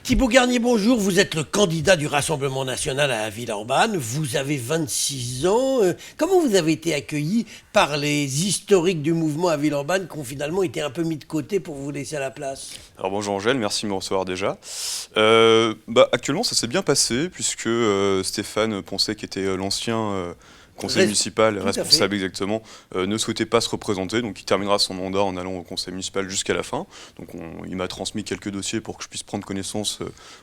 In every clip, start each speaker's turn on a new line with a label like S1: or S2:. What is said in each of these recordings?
S1: Thibaut Garnier, bonjour. Vous êtes le candidat du Rassemblement national à Villeurbanne. Vous avez 26 ans. Comment vous avez été accueilli par les historiques du mouvement à Villeurbanne qui ont finalement été un peu mis de côté pour vous laisser à la place?
S2: Alors bonjour Angèle, merci de me recevoir déjà. Actuellement ça s'est bien passé puisque Stéphane Poncet qui était l'ancien conseil municipal, responsable exactement, ne souhaitait pas se représenter, donc il terminera son mandat en allant au conseil municipal jusqu'à la fin. Donc il m'a transmis quelques dossiers pour que je puisse prendre connaissance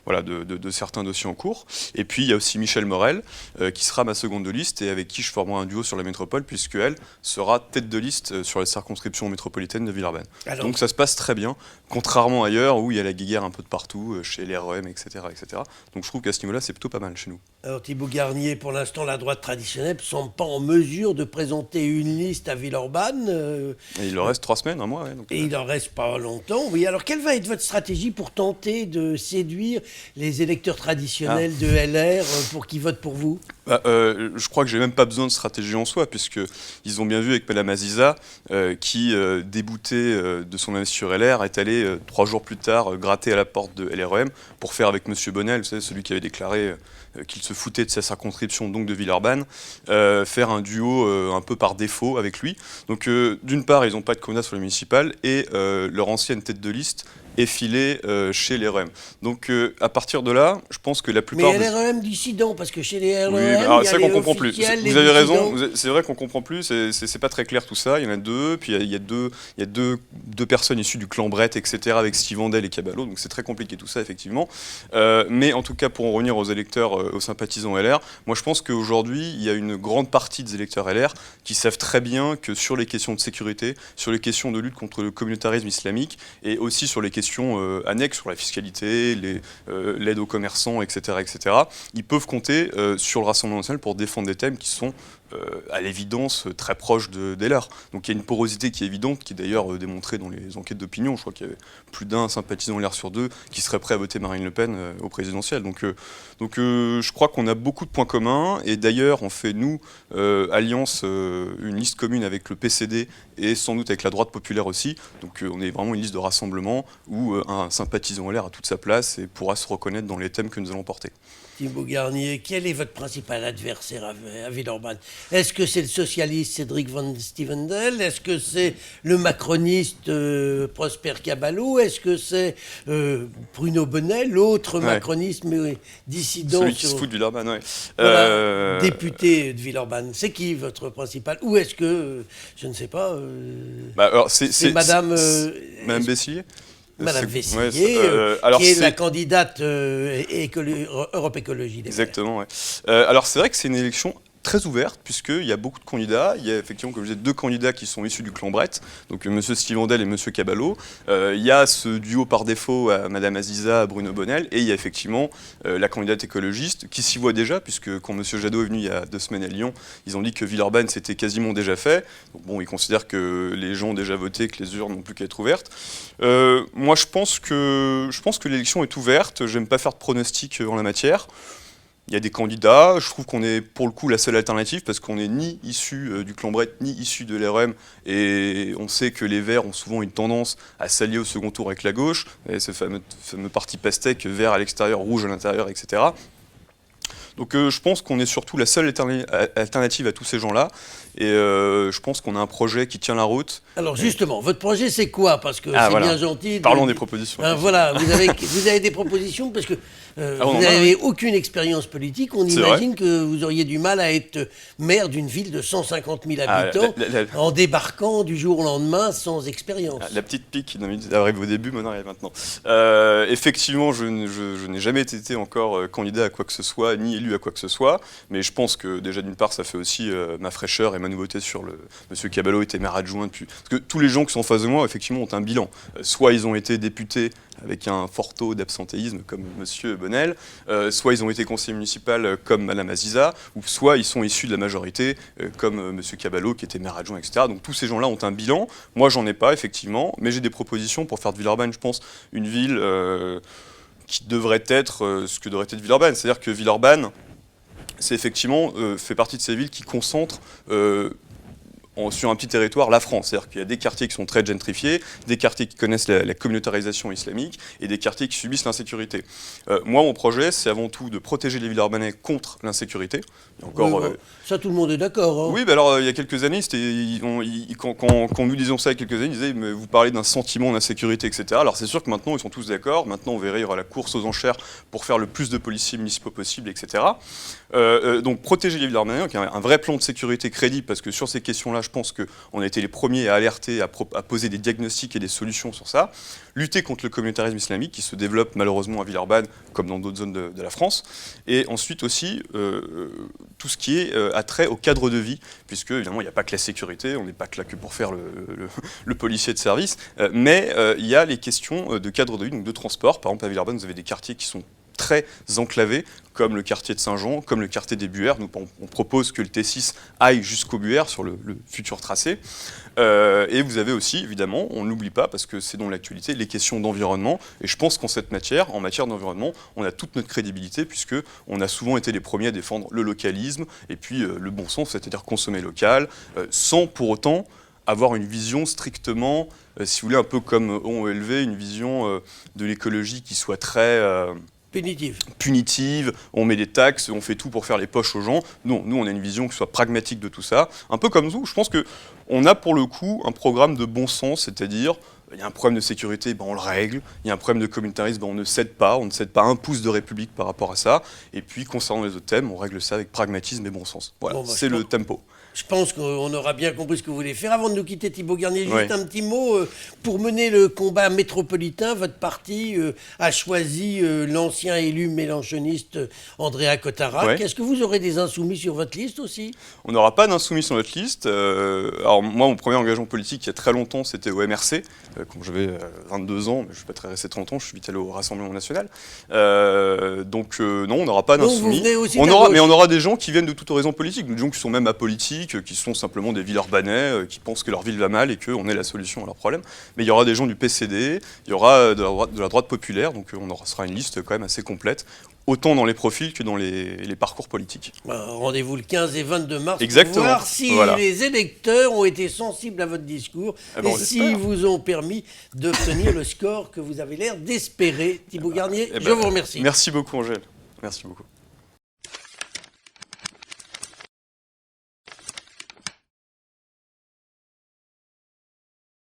S2: de certains dossiers en cours. Et puis il y a aussi Michèle Morel qui sera ma seconde de liste et avec qui je formerai un duo sur la métropole puisque elle sera tête de liste sur la circonscription métropolitaine de Villeurbanne. Donc ça se passe très bien, contrairement ailleurs où il y a la guéguerre un peu de partout, chez les REM, etc., etc. Donc je trouve qu'à ce niveau-là c'est plutôt pas mal chez nous.
S1: Alors Thibaut Garnier, pour l'instant la droite traditionnelle semble pas en mesure de présenter une liste à Villeurbanne.
S2: Et il leur reste 3 semaines, un mois. Ouais, donc,
S1: et il en reste pas longtemps. Oui, alors quelle va être votre stratégie pour tenter de séduire les électeurs traditionnels de LR pour qu'ils votent pour vous?
S2: Je crois que j'ai même pas besoin de stratégie en soi, puisqu'ils ont bien vu avec Mme Aziza, qui, déboutée de son investiture LR, est allée 3 jours plus tard gratter à la porte de LREM pour faire avec M. Bonnel, vous savez, celui qui avait déclaré qu'il se foutait de sa circonscription, donc de Villeurbanne, faire un duo un peu par défaut avec lui. Donc d'une part, ils n'ont pas de candidat sur le municipal, et leur ancienne tête de liste est filée chez les REM. Donc à partir de là, je pense que la plupart...
S1: Mais les REM dissidents, parce que chez les REM,
S2: oui,
S1: il y a
S2: c'est
S1: les
S2: qu'on comprend plus.
S1: officiels,
S2: Vous avez raison, c'est vrai qu'on comprend plus, c'est pas très clair tout ça, il y en a deux, puis il y a deux personnes issues du clan Brett, etc., avec Steve Vandel et Caballo, donc c'est très compliqué tout ça, effectivement. Mais en tout cas, pour en revenir aux électeurs, aux sympathisants LR, moi je pense qu'aujourd'hui, il y a une grande partie des électeurs LR qui savent très bien que sur les questions de sécurité, sur les questions de lutte contre le communautarisme islamique, et aussi sur les questions annexes, sur la fiscalité, l'aide aux commerçants, etc., etc., ils peuvent compter sur le Rassemblement national pour défendre des thèmes qui sont à l'évidence très proches des leurs. Donc il y a une porosité qui est évidente, qui est d'ailleurs démontrée dans les enquêtes d'opinion. Je crois qu'il y avait plus d'un sympathisant LR sur 2 qui serait prêt à voter Marine Le Pen au présidentiel. Donc je crois qu'on a beaucoup de points communs, et d'ailleurs on fait, nous, alliance, une liste commune avec le PCD et sans doute avec la droite populaire aussi. Donc on est vraiment une liste de rassemblement où un sympathisant LR a toute sa place et pourra se reconnaître dans les thèmes que nous allons porter.
S1: Thibaut Garnier, quel est votre principal adversaire à Villeurbanne? Est-ce que c'est le socialiste Cédric Van Stevendel? Est-ce que c'est le macroniste Prosper Caballo? Est-ce que c'est Bruno Bonnel, l'autre macroniste mais dissident?
S2: Celui qui se fout de Villeurbanne, oui.
S1: Voilà, député de Villeurbanne. C'est qui votre principal? Ou est-ce que, je ne sais pas, c'est Madame...
S2: Madame Bessillier.
S1: Madame Vessillier, qui est la candidate Europe Écologie.
S2: Exactement, ouais. Alors c'est vrai que c'est une élection très ouverte, puisqu'il y a beaucoup de candidats. Il y a effectivement, comme je disais, 2 candidats qui sont issus du clan Brett, donc M. Steve Vandel et M. Caballo. Il y a ce duo par défaut à Mme Aziza, à Bruno Bonnel, et il y a effectivement la candidate écologiste qui s'y voit déjà, puisque quand M. Jadot est venu il y a 2 semaines à Lyon, ils ont dit que Villeurbanne c'était quasiment déjà fait. Donc bon, ils considèrent que les gens ont déjà voté, que les urnes n'ont plus qu'à être ouvertes. Moi, je pense que l'élection est ouverte. J'aime pas faire de pronostics en la matière. Il y a des candidats, je trouve qu'on est pour le coup la seule alternative parce qu'on n'est ni issu du clan Brett ni issu de l'REM, et on sait que les Verts ont souvent une tendance à s'allier au second tour avec la gauche, et ce fameux parti pastèque, vert à l'extérieur, rouge à l'intérieur, etc. Donc je pense qu'on est surtout la seule alternative à tous ces gens-là, et je pense qu'on a un projet qui tient la route.
S1: Alors justement, votre projet c'est quoi? Parce que c'est bien gentil.
S2: Parlons des propositions.
S1: Voilà, vous avez des propositions parce que vous n'avez aucune expérience politique. On imagine que vous auriez du mal à être maire d'une ville de 150 000 habitants en débarquant du jour au lendemain sans expérience.
S2: La petite pique qui arrive au début, maintenant arrive maintenant. Effectivement, je n'ai jamais été encore candidat à quoi que ce soit, ni élu à quoi que ce soit, mais je pense que déjà d'une part ça fait aussi ma fraîcheur et ma nouveauté sur Monsieur Caballo était maire adjoint depuis... Parce que tous les gens qui sont en face de moi effectivement ont un bilan. Soit ils ont été députés avec un fort taux d'absentéisme comme Monsieur Bonnel, soit ils ont été conseillers municipaux comme Madame Aziza, ou soit ils sont issus de la majorité comme Monsieur Caballo qui était maire adjoint, etc. Donc tous ces gens-là ont un bilan. Moi j'en ai pas effectivement, mais j'ai des propositions pour faire de Villeurbanne, je pense, une ville qui devrait être ce que devrait être Villeurbanne. C'est-à-dire que Villeurbanne, c'est effectivement fait partie de ces villes qui concentrent sur un petit territoire la France. C'est-à-dire qu'il y a des quartiers qui sont très gentrifiés, des quartiers qui connaissent la communautarisation islamique et des quartiers qui subissent l'insécurité. Moi, mon projet, c'est avant tout de protéger les Villeurbanais contre l'insécurité.
S1: Encore, ça, tout le monde est d'accord. Hein.
S2: Oui, alors il y a quelques années, quand nous disions ça il y a quelques années, ils disaient mais vous parlez d'un sentiment d'insécurité, etc. Alors c'est sûr que maintenant, ils sont tous d'accord. Maintenant, on verrait, il y aura la course aux enchères pour faire le plus de policiers municipaux possible, etc. Donc protéger les Villeurbanais, donc un vrai plan de sécurité crédible, parce que sur ces questions-là, je pense qu'on a été les premiers à alerter, à poser des diagnostics et des solutions sur ça. Lutter contre le communautarisme islamique qui se développe malheureusement à Villeurbanne comme dans d'autres zones de la France. Et ensuite aussi tout ce qui est attrait au cadre de vie, puisque évidemment il n'y a pas que la sécurité, on n'est pas que là que pour faire le policier de service, mais il y a les questions de cadre de vie, donc de transport. Par exemple à Villeurbanne, vous avez des quartiers qui sont très enclavés, comme le quartier de Saint-Jean, comme le quartier des Buères. Nous, on propose que le T6 aille jusqu'aux Buères sur le futur tracé. Et vous avez aussi, évidemment, on ne l'oublie pas, parce que c'est dans l'actualité, les questions d'environnement. Et je pense qu'en en matière d'environnement, on a toute notre crédibilité, puisqu'on a souvent été les premiers à défendre le localisme, et puis le bon sens, c'est-à-dire consommer local, sans pour autant avoir une vision strictement, si vous voulez, un peu comme ONLV, une vision de l'écologie qui soit très... punitive, on met des taxes, on fait tout pour faire les poches aux gens. Non, nous on a une vision qui soit pragmatique de tout ça. Un peu comme vous, je pense qu'on a pour le coup un programme de bon sens, c'est-à-dire il y a un problème de sécurité, on le règle. Il y a un problème de communautarisme, on ne cède pas un pouce de république par rapport à ça. Et puis concernant les autres thèmes, on règle ça avec pragmatisme et bon sens. Voilà, c'est le tempo.
S1: Je pense qu'on aura bien compris ce que vous voulez faire. Avant de nous quitter, Thibault Garnier, juste un petit mot. Pour mener le combat métropolitain, votre parti a choisi l'ancien élu mélenchoniste Andréa Cotarac. Est-ce que vous aurez des insoumis sur votre liste aussi?
S2: On n'aura pas d'insoumis sur notre liste. Alors moi, mon premier engagement politique, il y a très longtemps, c'était au MRC. Quand j'avais 22 ans, mais je ne suis pas très resté très longtemps, je suis vite allé au Rassemblement National. Donc non, on n'aura pas d'insoumis. On aura des gens qui viennent de tout horizon politique, des gens qui sont même apolitiques, qui sont simplement des Villeurbanais, qui pensent que leur ville va mal et qu'on est la solution à leurs problèmes. Mais il y aura des gens du PCD, il y aura de la droite populaire, donc sera une liste quand même assez complète, autant dans les profils que dans les parcours politiques.
S1: Rendez-vous le 15 et 22 mars
S2: Exactement.
S1: Pour voir si les électeurs ont été sensibles à votre discours et s'ils vous ont permis d'obtenir le score que vous avez l'air d'espérer. Thibault Garnier, je vous remercie.
S2: Merci beaucoup Angèle. Merci beaucoup.